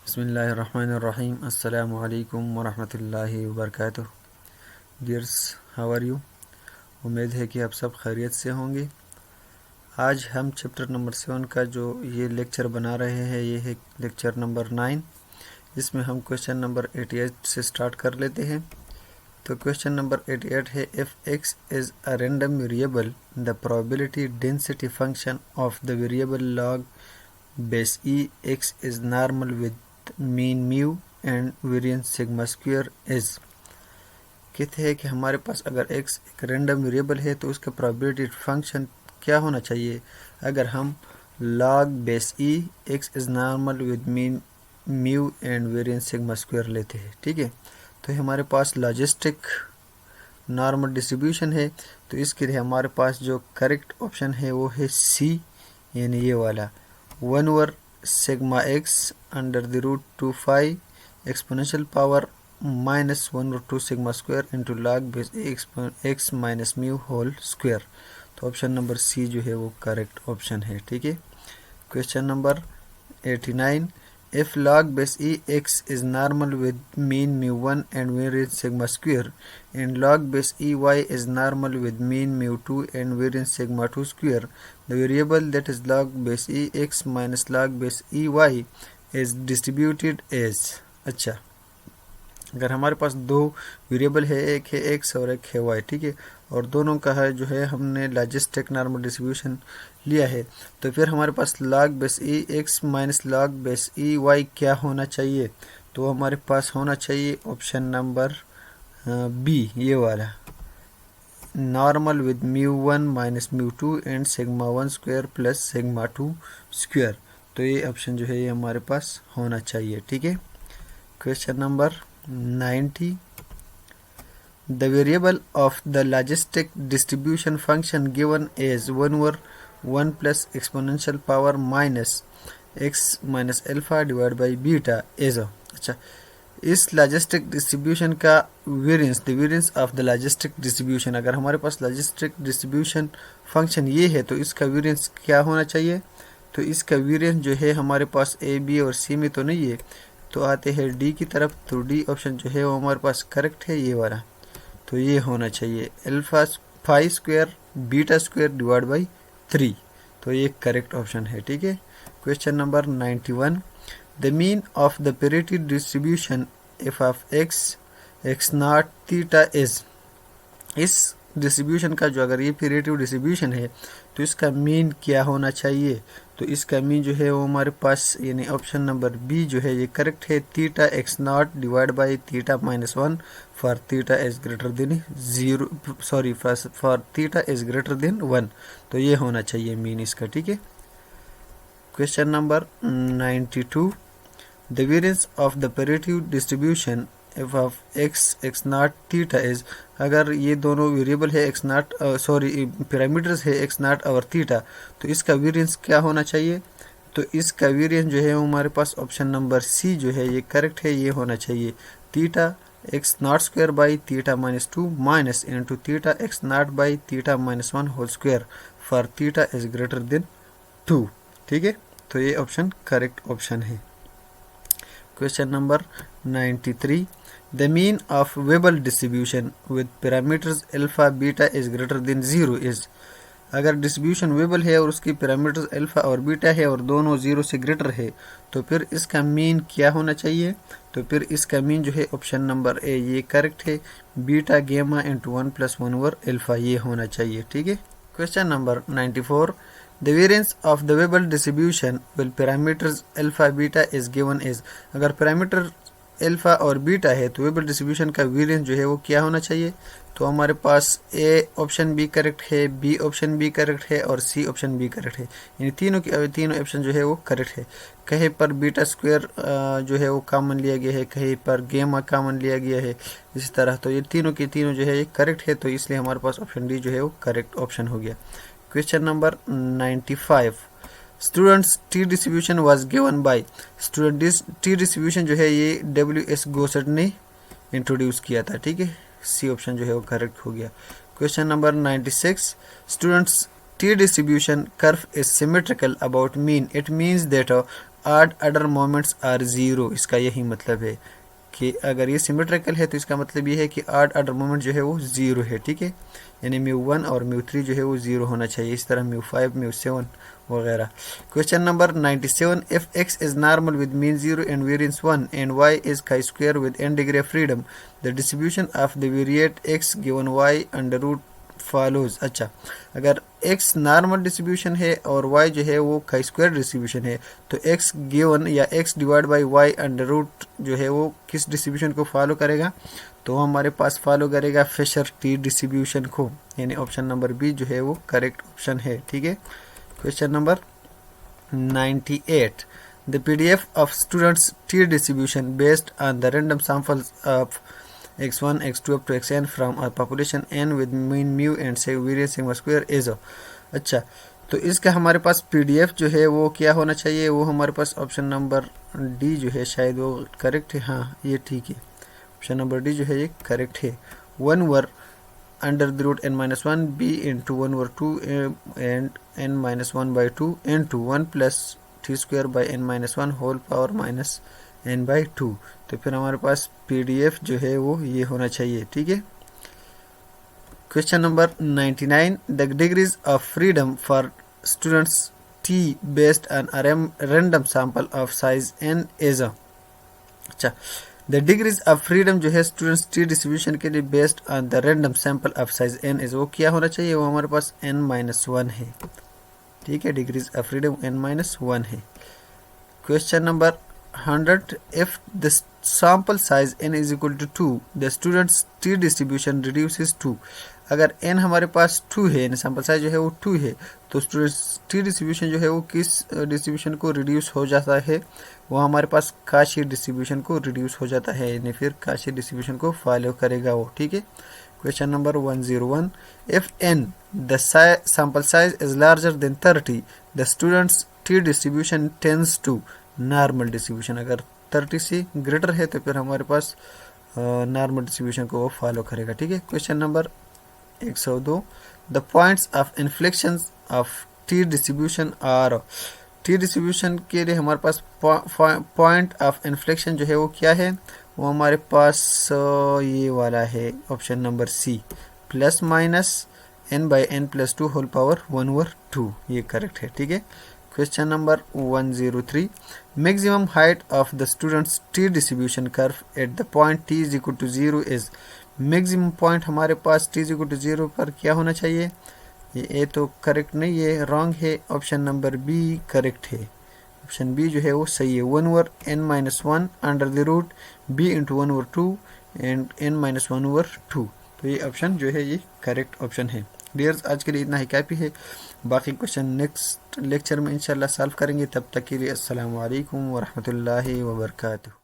बिस्मिल्लाहिर्रहमानिर्रहीम। अस्सलामु अलैकुम वरहमतुल्लाहि वबरकातुह। Dears, how are you? उम्मीद है कि आप सब खैरियत से होंगे। आज हम चैप्टर नंबर 7 का जो ये लेक्चर बना रहे हैं, ये है लेक्चर नंबर 9। इसमें हम क्वेश्चन नंबर 88 से स्टार्ट कर लेते हैं। तो क्वेश्चन नंबर 88 है, if x is a random variable the probability density function of the variable log base E x is normal with mean mu and variance sigma square is. कहते हैं कि हमारे पास अगर x एक रैंडम वेरिएबल है तो उसका प्रोबेबिलिटी फंक्शन क्या होना चाहिए अगर हम log base E x is normal with mean mu and variance sigma square लेते हैं। ठीक है, तो हमारे पास लॉजिस्टिक नॉर्मल डिस्ट्रीब्यूशन है, तो इसके लिए हमारे पास जो करेक्ट ऑप्शन है वो है सी, यानी ये वाला 1/() sigma x under the root 2 phi exponential power minus 1/2 sigma square into log base x minus mu whole square। तो ऑप्शन नंबर सी जो है वो करेक्ट ऑप्शन है। ठीक है, question number 89, if log base e x is normal with mean mu 1 and variance sigma square and log base e y is normal with mean mu 2 and variance sigma 2 square, the variable that is log base e x minus log base e y is distributed as। अच्छा, अगर हमारे पास दो variable है, एक है x और एक है y, ठीक है, और दोनों का है जो है हमने लॉजिस्टिक नॉर्मल डिस्ट्रीब्यूशन लिया है, तो फिर हमारे पास log बेस ई x माइनस log बेस ई y क्या होना चाहिए? तो हमारे पास होना चाहिए ऑप्शन नंबर बी, ये वाला normal with mu 1 minus mu 2 and sigma 1 square plus sigma 2 square. तो ये ऑप्शन जो है ये हमारे पास होना चाहिए। ठीक है, question number 90, the variable of the logistic distribution function given is 1/(1 plus exponential power minus x minus alpha divided by beta is। अच्छा, इस लॉजिस्टिक डिस्ट्रीब्यूशन का variance, the variance of the logistic distribution, अगर हमारे पास logistic distribution function ये है तो इसका variance क्या होना चाहिए? तो इसका वेरिएंस जो है हमारे पास ए बी और सी में तो नहीं है, तो आते हैं डी की तरफ, तो डी ऑप्शन जो है वो हमारे पास करेक्ट है, ये वाला। तो ये होना चाहिए alpha phi square beta square divide by 3, तो ये करेक्ट ऑप्शन है। ठीक है, question number 91, the mean of the parity distribution F of x not theta is. इस डिस्ट्रीब्यूशन का जो अगर ये पेरिटिव डिस्ट्रीब्यूशन है तो इसका मीन क्या होना चाहिए? तो इसका मीन जो है वो हमारे पास यानी ऑप्शन नंबर बी जो है ये करेक्ट है, theta x not divide by theta minus 1 for theta is greater than 0, sorry for theta is greater than 1, तो ये होना चाहिए मीन इसका। ठीक है, question number 92, the variance of the पेरिटिव distribution F of x not theta is. अगर ये दोनों वेरिएबल है एक्स नॉट, सॉरी पैरामीटर्स है एक्स नॉट और थीटा, तो इसका वेरिएंस क्या होना चाहिए? तो इसका वेरिएंस जो है हमारे पास ऑप्शन नंबर सी जो है ये करेक्ट है, ये होना चाहिए theta x naught square by theta minus 2 minus into theta x naught by theta minus 1 whole square for theta is greater than 2। ठीक है, तो ये ऑप्शन करेक्ट ऑप्शन है। Question number 93, the mean of Weibull distribution with parameters alpha beta is greater than 0 is। अगर distribution वेबल है और उसकी parameters alpha और बीटा है और दोनों 0 से ग्रेटर है, तो फिर इसका मीन क्या होना चाहिए? तो फिर इसका मीन जो है ऑप्शन नंबर ए ये करेक्ट है, बीटा गेमा इंटू 1 प्लस 1/अल्फा, ये होना चाहिए। ठीक है, question number 94, the variance of the Weibull distribution with parameters alpha beta is given is। अगर पैरामीटर अल्फा और बीटा है तो वेबल डिस्ट्रीब्यूशन का वेरिएंस जो है वो क्या होना चाहिए? तो हमारे पास ए ऑप्शन बी करेक्ट है, बी ऑप्शन बी करेक्ट है और सी ऑप्शन बी करेक्ट है, यानी तीनों ऑप्शन जो है वो करेक्ट है। कहीं पर बीटा स्क्वायर जो है वो कॉमन लिया गया है, कहीं पर गेमा कॉमन लिया गया है, इसी तरह। तो ये तीनों के तीनों जो है ये करेक्ट है, तो इसलिए हमारे पास ऑप्शन डी जो है वो करेक्ट ऑप्शन हो गया। Question number 95, students T distribution was given by. Student T distribution जो है ये डब्ल्यू.एस. गोसेट ने इंट्रोड्यूस किया था। ठीक है, सी ऑप्शन जो है वो करेक्ट हो गया। Question number 96, students T distribution curve is symmetrical about mean. It means that odd other moments are zero. इसका यही मतलब है कि अगर ये सिमेट्रिकल है तो इसका मतलब ये है कि ऑड अदर मोमेंट जो है वो ज़ीरो है, ठीक है। यानी μ1 और μ3 जो है वो ज़ीरो होना चाहिए। इस तरह μ5 μ7 वगैरह। Question number 97, if x is normal with mean 0 and variance 1 and y is chi square with n degree of freedom, the distribution of the variate x given y under root follows. अच्छा, अगर x normal distribution है और y जो है वो chi square distribution है, तो x given या x divide by y under root जो है वो किस डिस्ट्रीब्यूशन को फॉलो करेगा? तो हमारे पास फॉलो करेगा फिशर टी डिस्ट्रीब्यूशन को, यानी ऑप्शन नंबर बी जो है वो करेक्ट ऑप्शन है, ठीक है। Question number 98, the PDF of students T distribution based on the random samples of x1 x2 up to xn from a population n with mean mu and say variance sigma square is। अच्छा, तो इसका हमारे पास PDF जो है वो क्या होना चाहिए? वो हमारे पास ऑप्शन नंबर डी जो है शायद वो करेक्ट है। हाँ, ये ठीक है, ऑप्शन नंबर डी जो है ये करेक्ट है। 1 over under the root n-1 b into 1 over 2 and n-1/2 into 1 plus T square by n-1 whole power minus n/2। तो फिर हमारे पास PDF जो है वो ये होना चाहिए, ठीक है। Question number 99, the degrees of freedom for students T based on random sample of size n is. अच्छा, द डिग्रीज ऑफ फ्रीडम जो है स्टूडेंट्स T डिस्ट्रीब्यूशन के लिए based on the random sample of size n is, वो क्या होना चाहिए? वो हमारे पास n-1 है, ठीक है। डिग्रीज ऑफ फ्रीडम n-1 है। Question number 100, if the sample size n is equal to 2, the students T distribution reduces to। अगर n हमारे पास 2 है, यानी सैंपल साइज जो है वो 2 है, तो स्टूडेंट्स T डिस्ट्रीब्यूशन जो है वो किस डिस्ट्रीब्यूशन को रिड्यूस हो जाता है? वो हमारे पास काशी डिस्ट्रीब्यूशन को रिड्यूस हो जाता है, यानी फिर काशी डिस्ट्रीब्यूशन को फॉलो करेगा वो, ठीक है। Question number 101, if n the sample size is larger than 30, the student's T distribution tends to normal distribution. अगर 30 से ग्रेटर है तो फिर हमारे पास नॉर्मल डिस्ट्रीब्यूशन को वो फॉलो करेगा, ठीक है। Question number 102, the points of inflection of T distribution are. T distribution के लिए हमारे पास पॉइंट ऑफ इन्फ्लेक्शन जो है वो क्या है? वो हमारे पास ये वाला है, option number C, plus minus n/n+2 whole power 1 over 2, ये करेक्ट है, ठीक है। Question number 103, maximum height of the student's T distribution curve at the point T is equal to 0 is. Maximum point हमारे पास T इज इक्वल टू 0 पर क्या होना चाहिए? ये तो करेक्ट नहीं है, रॉन्ग है। ऑप्शन नंबर बी करेक्ट है, ऑप्शन बी जो है वो सही है। 1 over n-1 under the root b into 1 over 2 and n-1 over 2। तो ये ऑप्शन जो है ये करेक्ट ऑप्शन है। डियर्स, आज के लिए इतना ही काफ़ी है। बाकी क्वेश्चन नेक्स्ट लेक्चर में इंशाल्लाह सॉल्व करेंगे। तब तक के लिए अस्सलाम वालेकुम वरहमतुल्लाहि वबरकातुहू।